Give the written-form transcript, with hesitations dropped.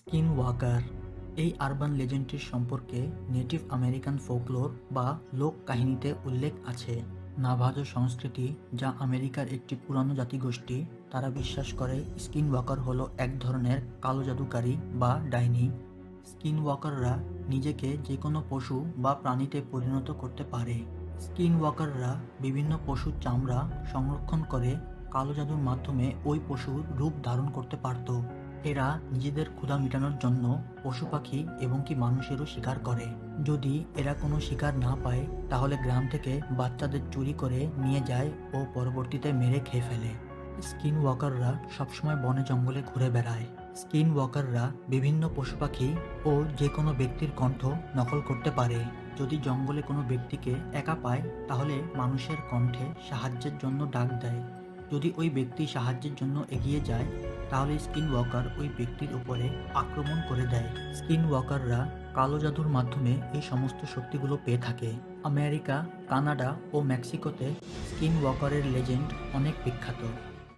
Skin Waker এই urban লেজেন্ডটির সম্পর্কে native American folklore বা লোক কাহিনীতে উল্লেখ আছে। নাভাজো সংস্কৃতি, যা আমেরিকার একটি পুরানো জাতিগোষ্ঠী, তারা বিশ্বাস করে স্কিন ওয়াকার হলো এক ধরনের কালো জাদুকারী বা ডাইনি। স্কিন ওয়াকাররা নিজেকে যে কোনো পশু বা প্রাণীতে পরিণত করতে পারে। স্কিন ওয়াকাররা বিভিন্ন পশুর চামড়া সংরক্ষণ করে কালো জাদুর মাধ্যমে ওই পশুর রূপ ধারণ করতে পারত। এরা নিজেদের ক্ষুধা মেটানোর জন্য পশু পাখি এবং কি মানুষেরও শিকার করে। যদি এরা কোনো শিকার না পায়, তাহলে গ্রাম থেকে বাচ্চাদের চুরি করে নিয়ে যায় ও পরবর্তীতে মেরে খেয়ে ফেলে। স্কিন ওয়াকাররা সবসময় বনে জঙ্গলে ঘুরে বেড়ায়। স্কিন ওয়াকাররা বিভিন্ন পশু পাখি ও যে কোনো ব্যক্তির কণ্ঠ নকল করতে পারে। যদি জঙ্গলে কোনো ব্যক্তিকে একা পায়, তাহলে মানুষের কণ্ঠে সাহায্যের জন্য ডাক দেয়। যদি ওই ব্যক্তি সাহায্যের জন্য এগিয়ে যায়, তাহলে স্কিন ওয়াকার ওই ব্যক্তির উপরে আক্রমণ করে দেয়। স্কিন ওয়াকাররা কালো জাদুর মাধ্যমে এই সমস্ত শক্তিগুলো পেয়ে থাকে। আমেরিকা, কানাডা ও মেক্সিকোতে স্কিন ওয়াকারের লেজেন্ড অনেক বিখ্যাত।